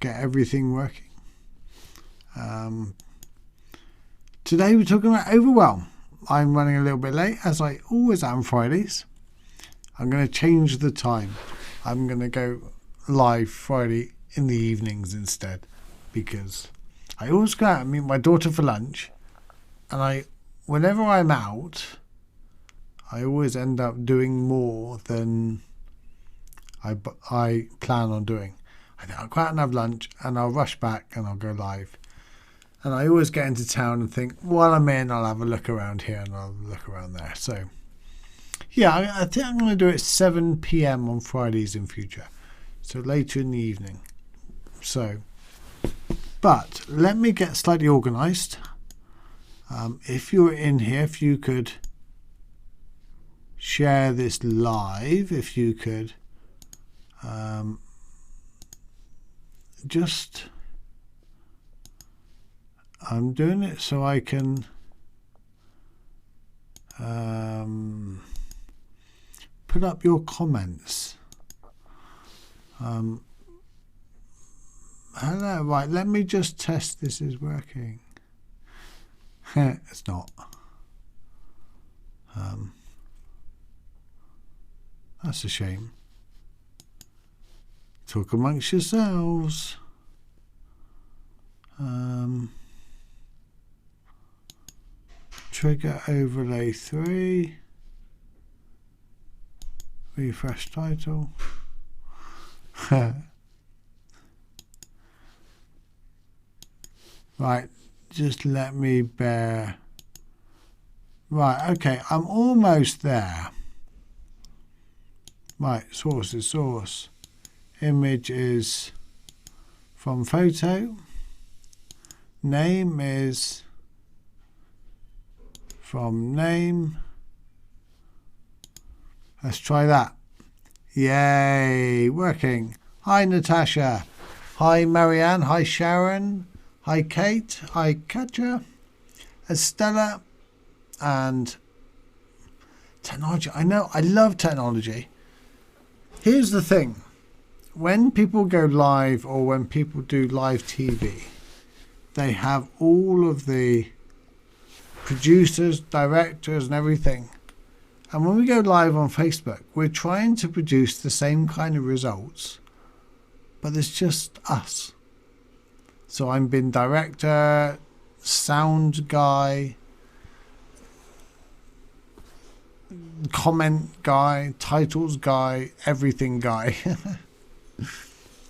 get everything working. Today we're talking about Overwhelm. I'm running a little bit late, as I always am Fridays. I'm going to change the time. I'm going to go live Friday in the evenings instead, because I always go out and meet my daughter for lunch, and whenever I'm out, I always end up doing more than I plan on doing. I'll go out and have lunch, and I'll rush back and I'll go live. And I always get into town and think, while I'm in, I'll have a look around here and I'll look around there. So, yeah, I think I'm going to do it 7 p.m. on Fridays in future. So later in the evening. So, but let me get slightly organised. If you're in here, if you could share this live, if you could just... I'm doing it so I can put up your comments. Hello, right, let me just test this is working. It's not. That's a shame. Talk amongst yourselves. Trigger overlay 3. Refresh title. Right, just let me bear. Right, okay, I'm almost there. Right, source is source. Image is from photo. Name is from name. Let's try that. Yay, working. Hi Natasha. Hi Marianne. Hi Sharon. Hi Kate. Hi Katja. Estella. And technology. I know, I love technology. Here's the thing. When people go live or when people do live TV, they have all of the producers, directors and everything. And when we go live on Facebook, we're trying to produce the same kind of results, but it's just us. So I'm bin director, sound guy, comment guy, titles guy, everything guy.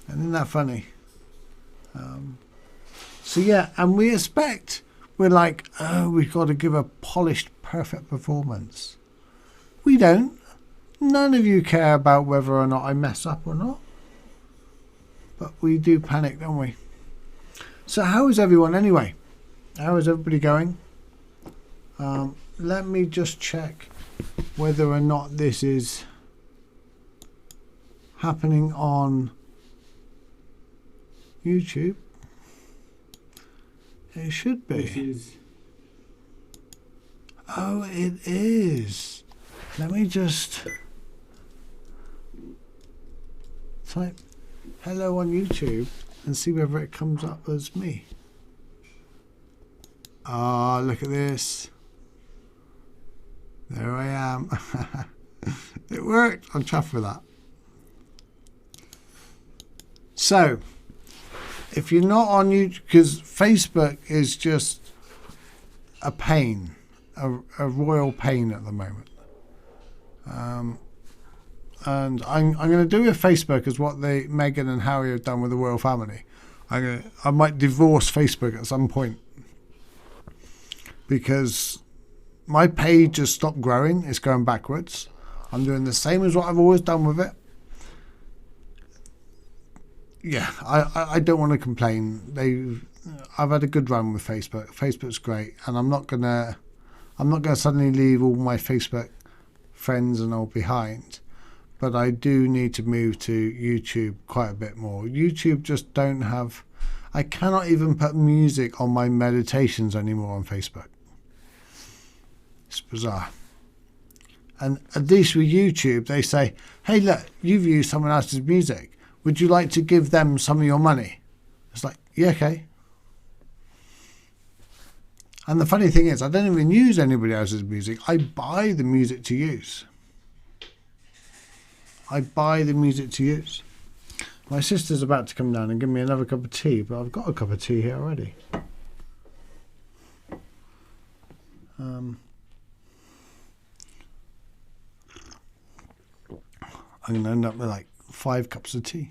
And isn't that funny? So yeah, and we expect, we're like, oh, we've got to give a polished, perfect performance. We don't. None of you care about whether or not I mess up or not. But we do panic, don't we? So how is everyone anyway? How is everybody going? Let me just check whether or not this is happening on YouTube. It should be. Oh, it is. Let me just type hello on YouTube and see whether it comes up as me. Ah, look at this. There I am. It worked. I'm chuffed with that. So, if you're not on YouTube, because Facebook is just a pain, a royal pain at the moment. And I'm going to do with Facebook as what Meghan and Harry have done with the royal family. I might divorce Facebook at some point, because my page has stopped growing. It's going backwards. I'm doing the same as what I've always done with it. Yeah, I don't want to complain. I've had a good run with Facebook. Facebook's great, and I'm not gonna suddenly leave all my Facebook friends and all behind. But I do need to move to YouTube quite a bit more. YouTube just don't have. I cannot even put music on my meditations anymore on Facebook. It's bizarre. And at least with YouTube, they say, "Hey, look, you've used someone else's music. Would you like to give them some of your money?" It's like, yeah, okay. And the funny thing is, I don't even use anybody else's music. I buy the music to use. I buy the music to use. My sister's about to come down and give me another cup of tea, but I've got a cup of tea here already. I'm going to end up with like 5 cups of tea.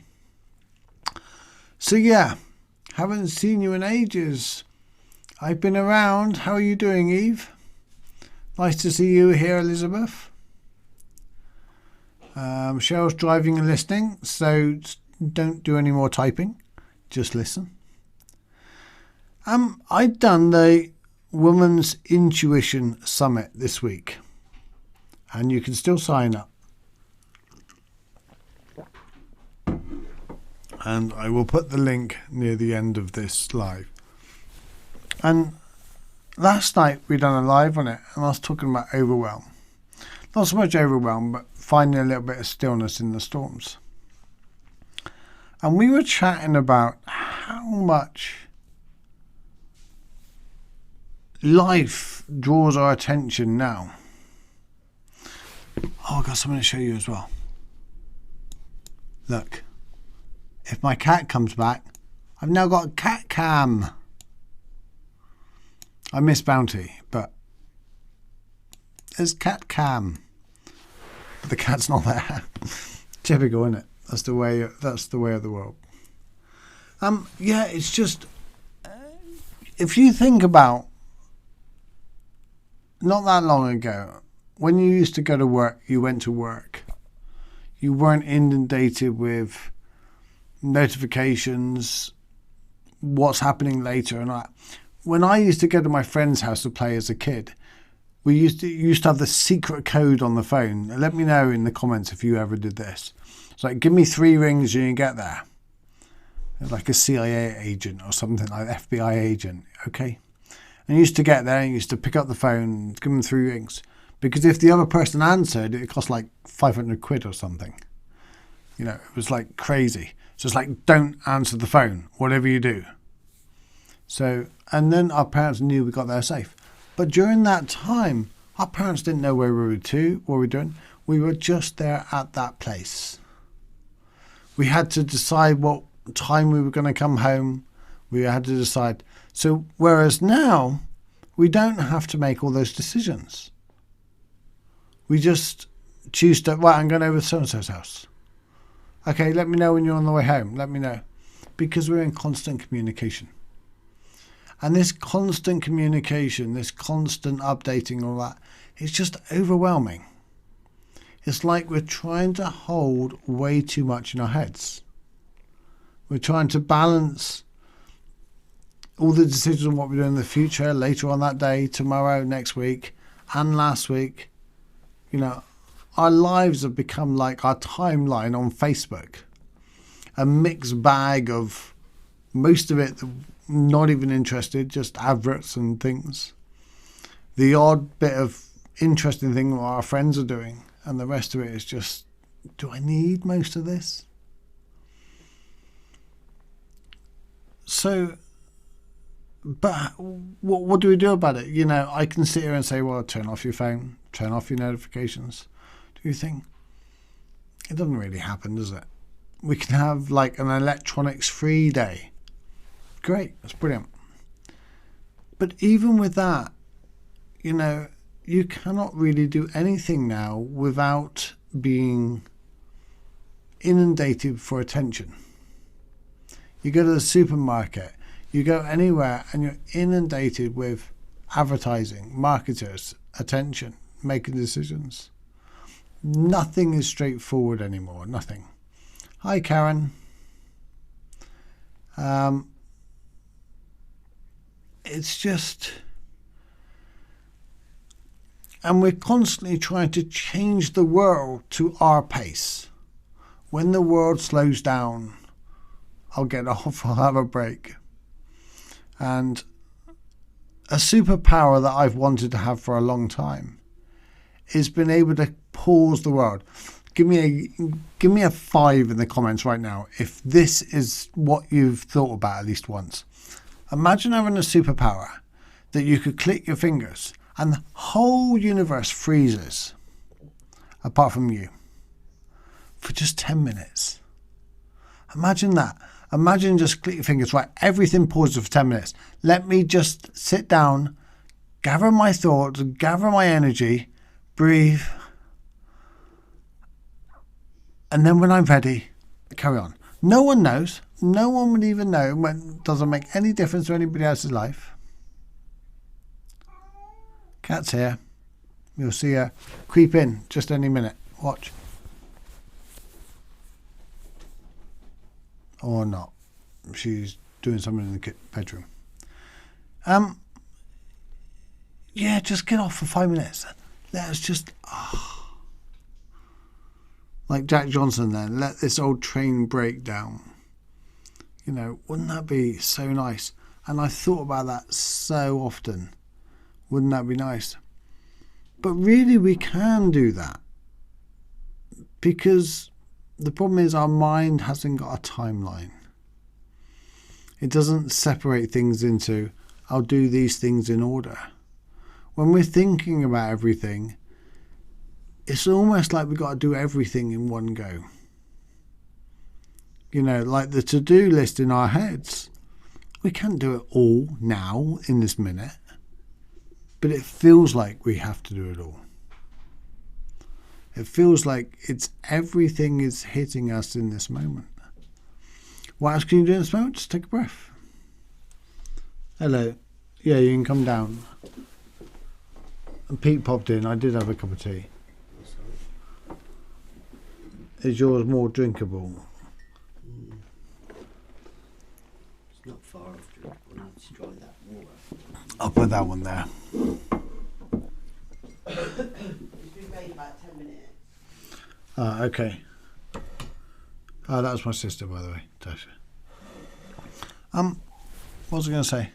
So yeah, haven't seen you in ages. I've been around. How are you doing, Eve? Nice to see you here, Elizabeth. Cheryl's driving and listening, so don't do any more typing. Just listen. I'd done the Women's Intuition Summit this week, and you can still sign up. And I will put the link near the end of this live. And last night we done a live on it, and I was talking about overwhelm. Not so much overwhelm, but finding a little bit of stillness in the storms. And we were chatting about how much life draws our attention now. Oh, I've got something to show you as well. Look. If my cat comes back, I've now got a cat cam. I miss Bounty, but there's cat cam. But the cat's not there. Typical, isn't it? That's the way of the world. Yeah, it's just if you think about not that long ago, when you used to go to work, you went to work. You weren't inundated with notifications, what's happening later, and when I used to go to my friend's house to play as a kid, we used to have the secret code on the phone. Let me know in the comments if you ever did this. It's like, give me 3 rings and you get there. It's like a CIA agent or something, like FBI agent, okay? And you used to get there and you used to pick up the phone and give them 3 rings, because if the other person answered, it cost like 500 quid or something. You know, it was like crazy. So it's like, don't answer the phone, whatever you do. So, and then our parents knew we got there safe. But during that time, our parents didn't know where we were to, what we were doing. We were just there at that place. We had to decide what time we were going to come home. We had to decide. So, whereas now, we don't have to make all those decisions. We just choose to, well, I'm going over to so-and-so's house. Okay, let me know when you're on the way home. Let me know. Because we're in constant communication. And this constant communication, this constant updating, all that, it's just overwhelming. It's like we're trying to hold way too much in our heads. We're trying to balance all the decisions on what we do in the future, later on that day, tomorrow, next week, and last week. You know, our lives have become like our timeline on Facebook. A mixed bag of most of it not even interested, just adverts and things. The odd bit of interesting thing what our friends are doing, and the rest of it is just, do I need most of this? So, but what do we do about it? You know, I can sit here and say, well, turn off your phone, turn off your notifications. Do you think? It doesn't really happen, does it? We can have like an electronics free day. Great, that's brilliant. But even with that, you know, you cannot really do anything now without being inundated for attention. You go to the supermarket, you go anywhere, and you're inundated with advertising, marketers, attention, making decisions. Nothing is straightforward anymore, nothing. Hi, Karen. It's just, and we're constantly trying to change the world to our pace. When the world slows down, I'll get off, I'll have a break. And a superpower that I've wanted to have for a long time is being able to pause the world. Give me a 5 in the comments right now if this is what you've thought about at least once. Imagine having a superpower that you could click your fingers and the whole universe freezes, apart from you, for just 10 minutes. Imagine that. Imagine just click your fingers, right, everything pauses for 10 minutes. Let me just sit down, gather my thoughts, gather my energy, breathe. And then when I'm ready, carry on. No one knows. No one would even know. It doesn't make any difference to anybody else's life. Cat's here. You'll see her creep in just any minute. Watch. Or not. She's doing something in the bedroom. Yeah, just get off for 5 minutes. Let us just... Like Jack Johnson then, let this old train break down. You know, wouldn't that be so nice? And I thought about that so often. Wouldn't that be nice? But really we can do that. Because the problem is our mind hasn't got a timeline. It doesn't separate things into, I'll do these things in order. When we're thinking about everything, it's almost like we've got to do everything in one go. You know, like the to-do list in our heads. We can't do it all now in this minute, but it feels like we have to do it all. It feels like everything is hitting us in this moment. What else can you do in this moment? Just take a breath. Hello. Yeah, you can come down. And Pete popped in. I did have a cup of tea. Is yours more drinkable? It's not far off drinkable. I need to try that water. I'll put that one there. It's been made about 10 minutes. Okay. That was my sister, by the way, Tasha. What was I going to say?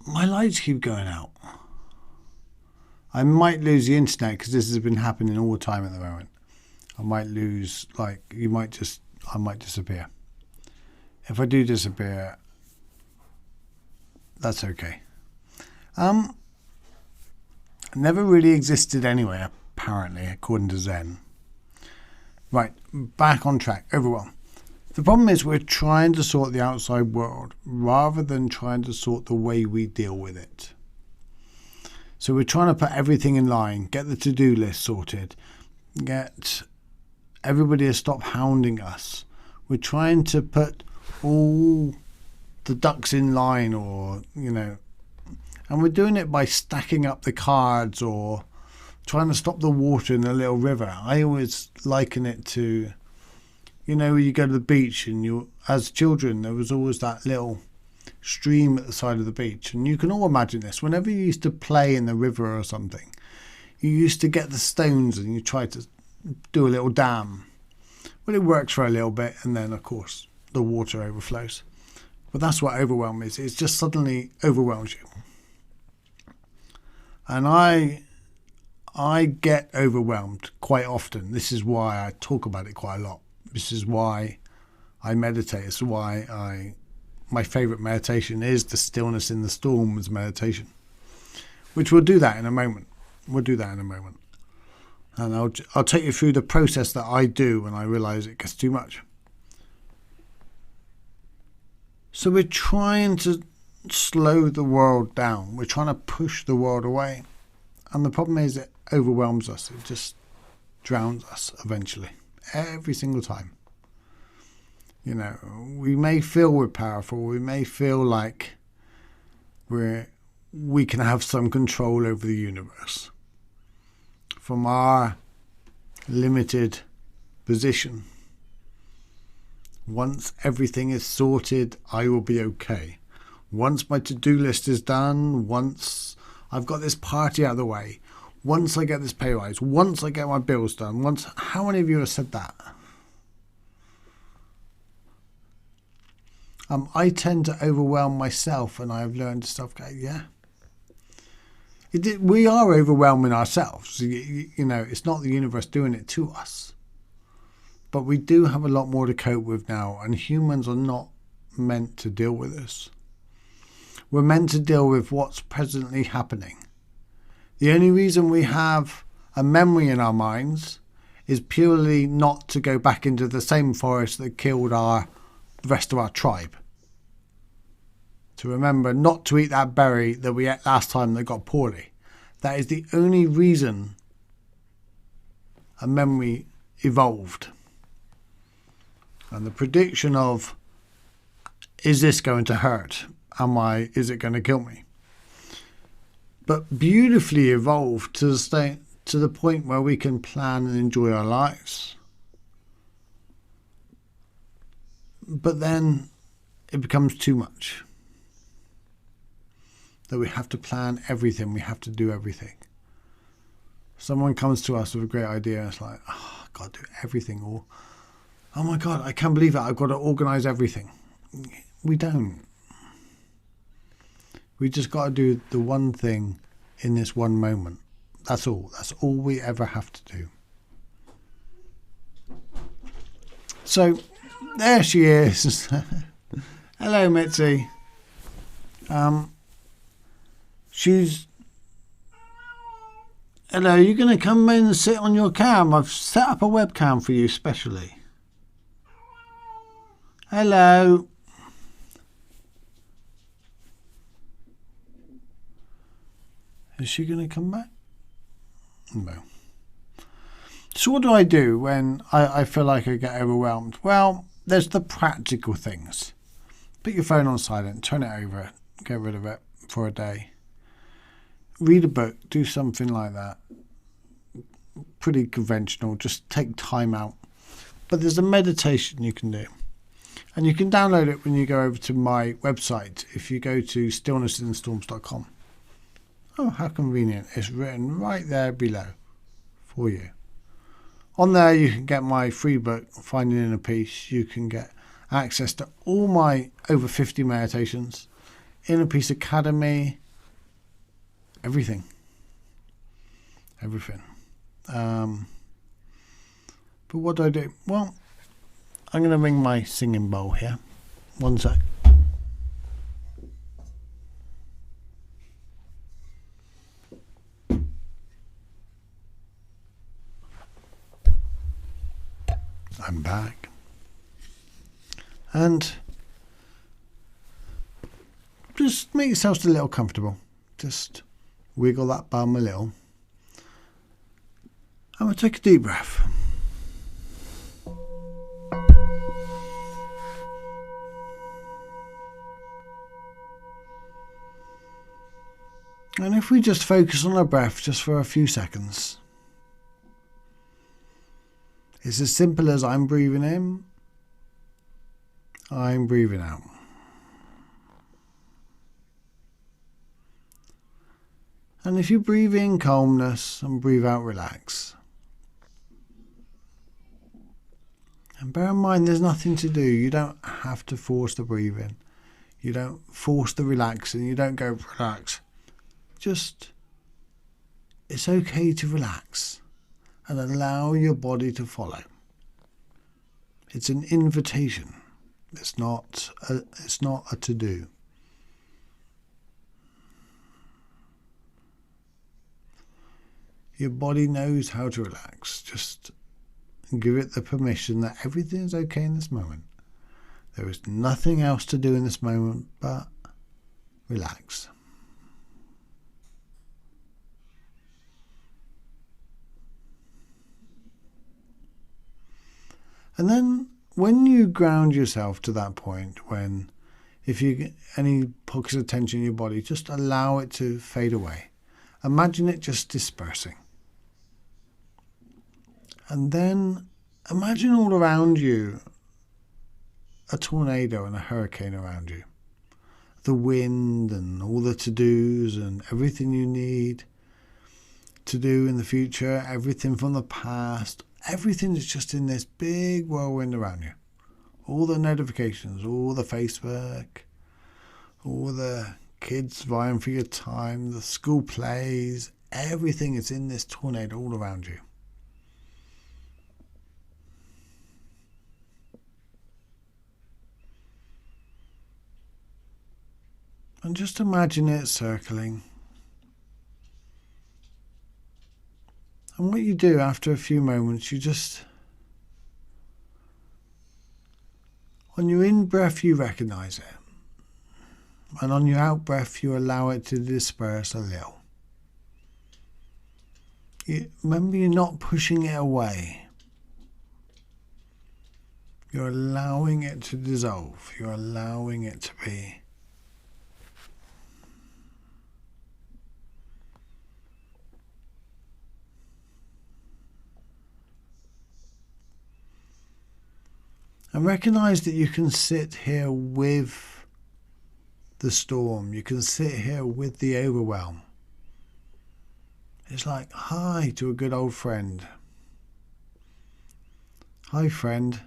My lights keep going out. I might lose the internet because this has been happening all the time at the moment. I might lose, I might disappear. If I do disappear, that's okay. Never really existed anyway, apparently, according to Zen. Right, back on track. Overwhelm. The problem is we're trying to sort the outside world rather than trying to sort the way we deal with it. So we're trying to put everything in line, get the to-do list sorted, get everybody to stop hounding us. We're trying to put all the ducks in line, or, you know, and we're doing it by stacking up the cards or trying to stop the water in a little river. I always liken it to, you know, you go to the beach and as children, there was always that little stream at the side of the beach, and you can all imagine this. Whenever you used to play in the river or something, you used to get the stones and you try to do a little dam. Well, it works for a little bit, and then of course the water overflows. But that's what overwhelm is. It just suddenly overwhelms you. And I get overwhelmed quite often. This is why I talk about it quite a lot. This is why I meditate. It's why my favourite meditation is the stillness in the storms meditation, which we'll do that in a moment. And I'll take you through the process that I do when I realise it gets too much. So we're trying to slow the world down. We're trying to push the world away. And the problem is it overwhelms us. It just drowns us eventually, every single time. You know, we may feel we're powerful. We may feel like we can have some control over the universe from our limited position. Once everything is sorted, I will be okay. Once my to-do list is done, once I've got this party out of the way, once I get this pay rise, once I get my bills done, how many of you have said that? I tend to overwhelm myself, and I've learned stuff. Yeah. We are overwhelming ourselves. You know, it's not the universe doing it to us. But we do have a lot more to cope with now, and humans are not meant to deal with this. We're meant to deal with what's presently happening. The only reason we have a memory in our minds is purely not to go back into the same forest that killed the rest of our tribe. To remember not to eat that berry that we ate last time that got poorly. That is the only reason a memory evolved. And the prediction of, is this going to hurt? Is it going to kill me? But beautifully evolved to the point where we can plan and enjoy our lives. But then it becomes too much. That we have to plan everything, we have to do everything. Someone comes to us with a great idea and it's like, oh, I've got to do everything. Or, oh my God, I can't believe it, I've got to organise everything. We don't. We just got to do the one thing in this one moment. That's all. That's all we ever have to do. So, there she is. Hello, Mitzi. Hello, you're going to come in and sit on your cam. I've set up a webcam for you specially. Hello. Is she going to come back? No. So what do I do when I feel like I get overwhelmed? Well, there's the practical things. Put your phone on silent, turn it over, get rid of it for a day. Read a book, do something like that. Pretty conventional, just take time out. But there's a meditation you can do. And you can download it when you go over to my website. If you go to stillnessinthestorms.com. Oh, how convenient. It's written right there below for you. On there you can get my free book, Finding Inner Peace. You can get access to all my over 50 meditations, Inner Peace Academy, everything. But what do I do? Well, I'm going to ring my singing bowl here. One sec. I'm back. And just make yourselves a little comfortable. Just wiggle that bum a little. And we'll take a deep breath. And if we just focus on our breath just for a few seconds. It's as simple as I'm breathing in, I'm breathing out. And if you breathe in calmness and breathe out relax. And bear in mind there's nothing to do. You don't have to force the breathing. You don't force the relaxing. You don't go relax. Just, it's okay to relax. And allow your body to follow. It's an invitation. It's not a to-do. Your body knows how to relax. Just give it the permission that everything is okay in this moment. There is nothing else to do in this moment but relax. And then when you ground yourself to that point, if you get any pockets of tension in your body, just allow it to fade away. Imagine it just dispersing. And then imagine all around you a tornado and a hurricane around you. The wind and all the to-dos and everything you need to do in the future, everything from the past. Everything is just in this big whirlwind around you. All the notifications, all the Facebook, all the kids vying for your time, the school plays, everything is in this tornado all around you. And just imagine it circling. And what you do after a few moments, you just, on your in-breath, you recognize it. And on your out-breath, you allow it to disperse a little. Remember, you're not pushing it away. You're allowing it to dissolve. You're allowing it to be. And recognize that you can sit here with the storm. You can sit here with the overwhelm. It's like, hi to a good old friend. Hi, friend.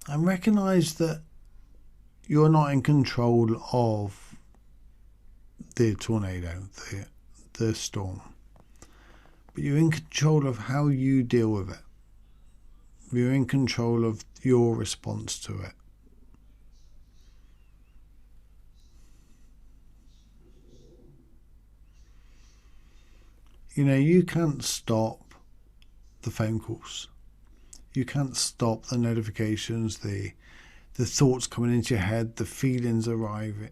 And recognize that you're not in control of the tornado, the storm. But you're in control of how you deal with it. You're in control of your response to it. You know, you can't stop the phone calls. You can't stop the notifications, the thoughts coming into your head, the feelings arising.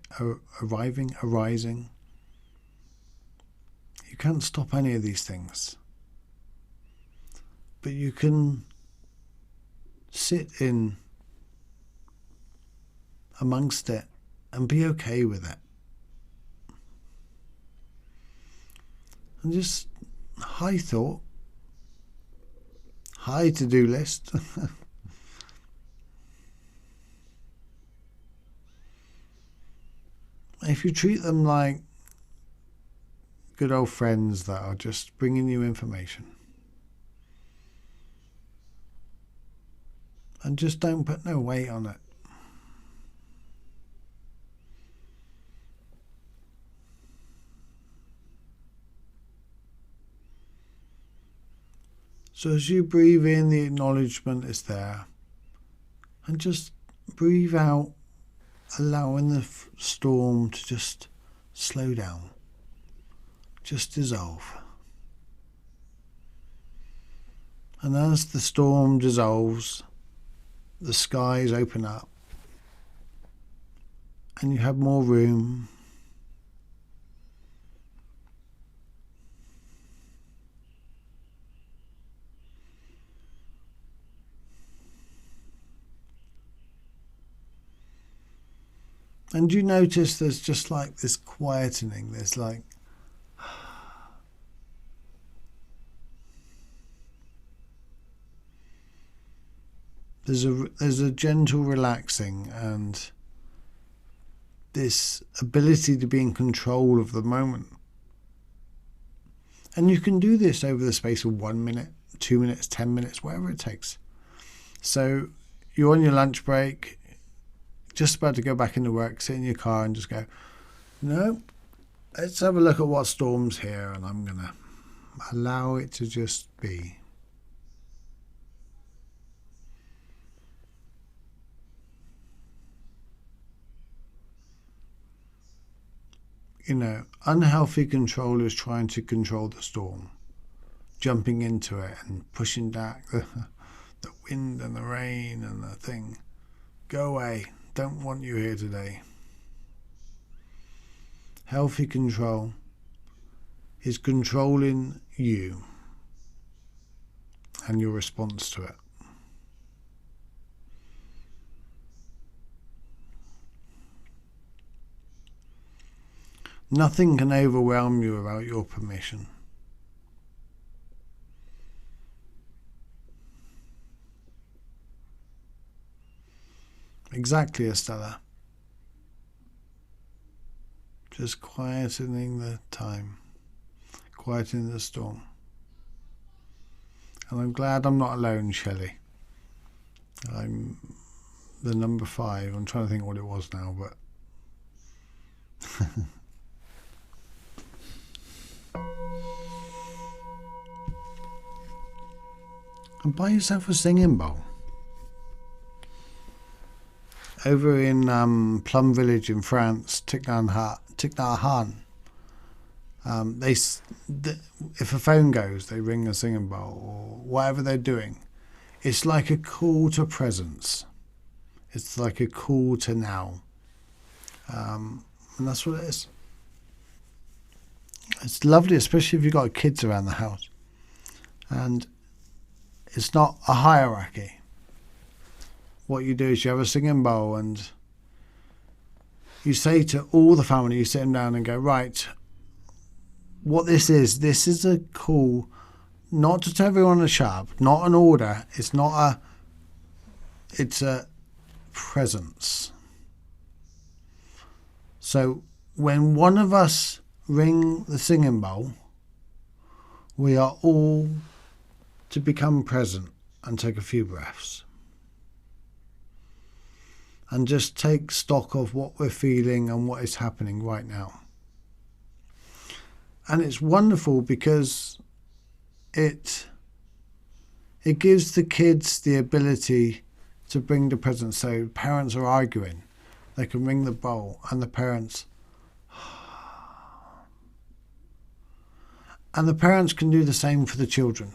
You can't stop any of these things. But you can sit in amongst it and be okay with it. And just, hi thought, hi to-do list. If you treat them like good old friends that are just bringing you information, and just don't put no weight on it. So as you breathe in, the acknowledgement is there, and just breathe out, allowing the storm to just slow down, just dissolve. And as the storm dissolves, the skies open up and you have more room. And you notice there's just like this quietening, there's like there's a gentle relaxing and this ability to be in control of the moment. And you can do this over the space of 1 minute, 2 minutes, 10 minutes, whatever it takes. So you're on your lunch break, just about to go back into work, sit in your car and just go, no, let's have a look at what storm's here, and I'm going to allow it to just be. You know, unhealthy control is trying to control the storm, jumping into it and pushing back the wind and the rain and the thing. Go away. Don't want you here today. Healthy control is controlling you and your response to it. Nothing can overwhelm you without your permission. Exactly, Estella. Just quietening the time, quietening the storm. And I'm glad I'm not alone, Shelley. I'm the number 5. I'm trying to think what it was now, but and buy yourself a singing bowl. Over in Plum Village in France, Tiknahan, if a phone goes, they ring a singing bowl or whatever they're doing. It's like a call to presence. It's like a call to now. And that's what it is. It's lovely, especially if you've got kids around the house. And it's not a hierarchy. What you do is you have a singing bowl and you say to all the family, you sit them down and go, right, what this is a call not to tell everyone to shut up, not an order, it's a presence. So when one of us ring the singing bowl, we are all to become present and take a few breaths. And just take stock of what we're feeling and what is happening right now. And it's wonderful because it gives the kids the ability to bring the present. So parents are arguing, they can ring the bowl and the parents can do the same for the children.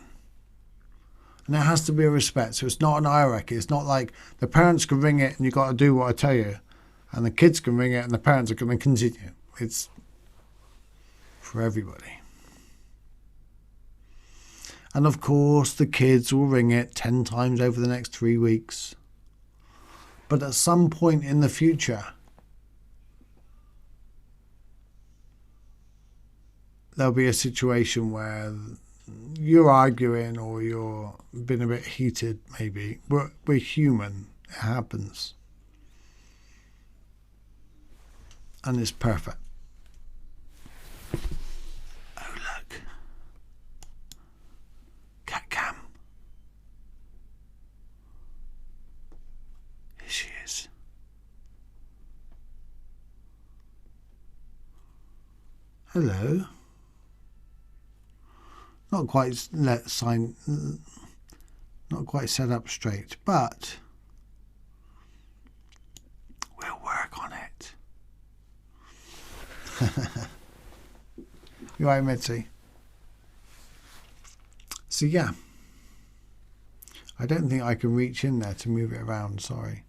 And there has to be a respect. So it's not an hierarchy. It's not like the parents can ring it and you've got to do what I tell you. And the kids can ring it and the parents are going to continue. It's for everybody. And of course, the kids will ring it 10 times over the next 3 weeks. But at some point in the future, there'll be a situation where you're arguing or you're been a bit heated, maybe. We're human. It happens. And it's perfect. Oh, look. Cat Cam. Here she is. Hello. Not quite set up straight, but we'll work on it. You right, Mitzi? So yeah, I don't think I can reach in there to move it around, sorry.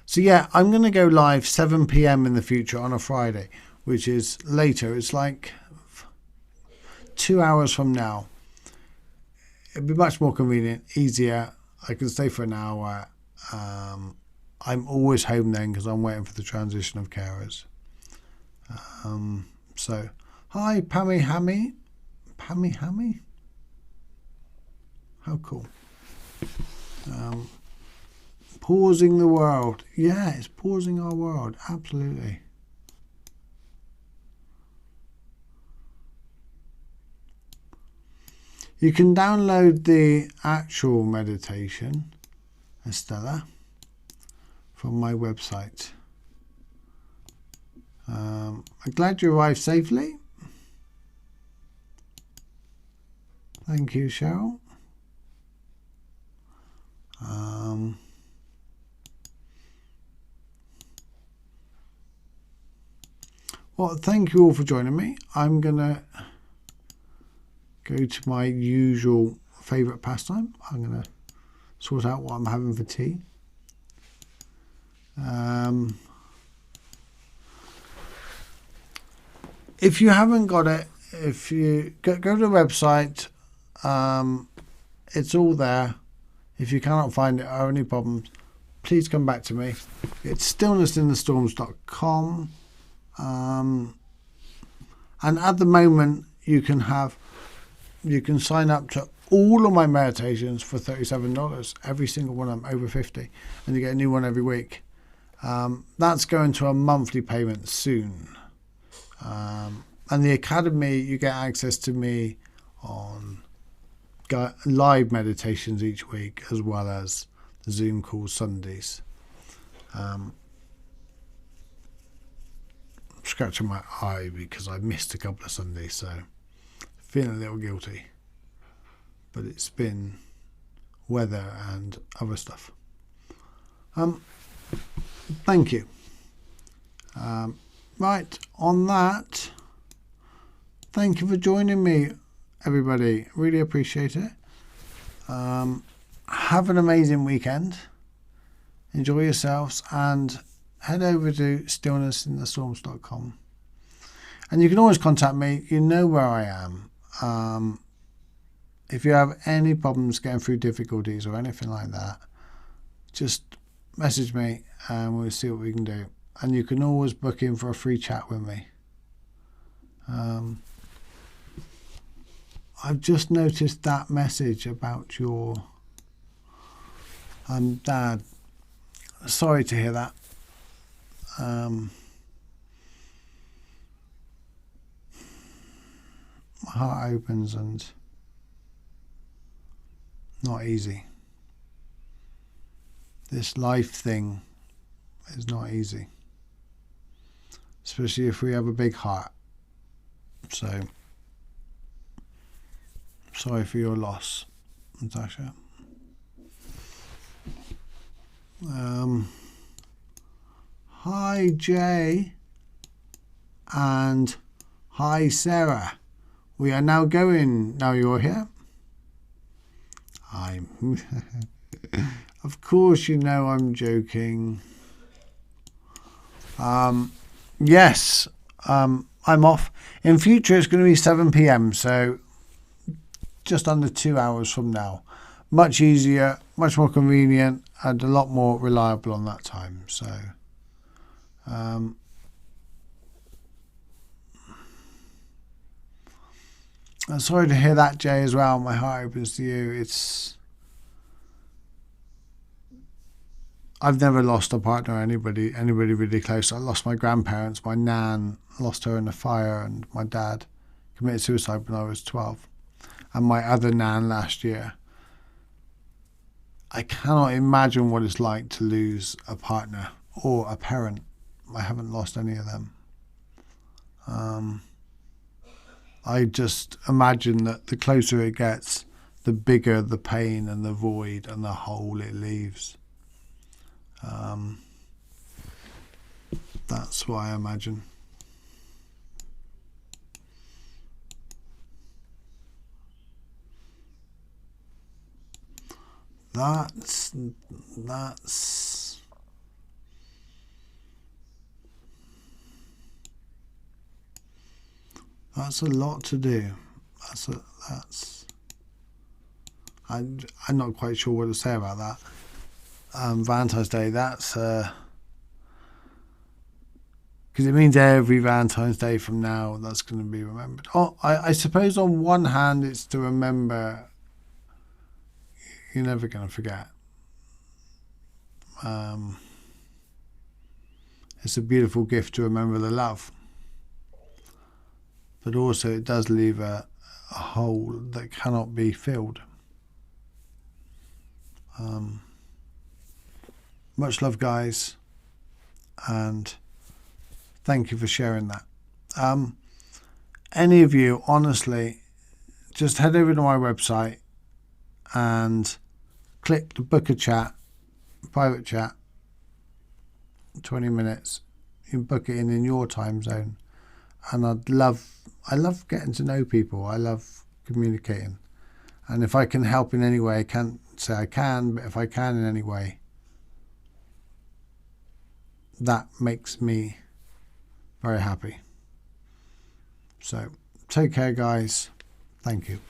So yeah, I'm going to go live 7 p.m. in the future on a Friday, which is later. It's like 2 hours from now. It'd be much more convenient, easier. I can stay for an hour. I'm always home then because I'm waiting for the transition of carers. So, hi, Pammy Hammy. Pammy Hammy? How cool. Pausing the world. Yeah, it's pausing our world. Absolutely. You can download the actual meditation, Estella, from my website. I'm glad you arrived safely. Thank you, Cheryl. Well, thank you all for joining me. I'm going to go to my usual favourite pastime. I'm going to sort out what I'm having for tea. If you haven't got it, if you go to the website, it's all there. If you cannot find it or have any problems, please come back to me. It's stillnessinthestorms.com. And at the moment, you can sign up to all of my meditations for $37. Every single one of them over 50, and you get a new one every week. That's going to a monthly payment soon. And the Academy, you get access to me on live meditations each week, as well as the Zoom calls Sundays. I'm scratching my eye because I missed a couple of Sundays, so feeling a little guilty. But it's been weather and other stuff. Thank you. Right, on that, thank you for joining me, everybody. Really appreciate it. Have an amazing weekend. Enjoy yourselves and head over to stillnessinthestorms.com. And you can always contact me. You know where I am. If you have any problems getting through difficulties or anything like that, just message me and we'll see what we can do. And you can always book in for a free chat with me. I've just noticed that message about your dad. Sorry to hear that. My heart opens and not easy. This life thing is not easy, especially if we have a big heart. So sorry for your loss, Natasha. Hi Jay and hi Sarah. We are now going. Now you're here. I'm of course you know I'm joking. Yes, I'm off. In future it's going to be 7 p.m. so just under 2 hours from now. Much easier, much more convenient, and a lot more reliable on that time. So, I'm sorry to hear that, Jay, as well. My heart opens to you. I've never lost a partner or anybody really close. I lost my grandparents. My nan lost her in a fire, and my dad committed suicide when I was 12. And my other nan last year. I cannot imagine what it's like to lose a partner or a parent. I haven't lost any of them. I just imagine that the closer it gets, the bigger the pain and the void and the hole it leaves. That's what I imagine. That's a lot to do. I'm not quite sure what to say about that. Valentine's Day. That's because it means every Valentine's Day from now that's going to be remembered. Oh, I suppose on one hand it's to remember. You're never going to forget. It's a beautiful gift to remember the love. But also it does leave a hole that cannot be filled. Much love, guys. And thank you for sharing that. Any of you, honestly, just head over to my website and click the book a chat, private chat, 20 minutes. You can book it in your time zone. And I love getting to know people. I love communicating. And if I can help in any way, I can't say I can, but if I can in any way, that makes me very happy. So take care, guys. Thank you.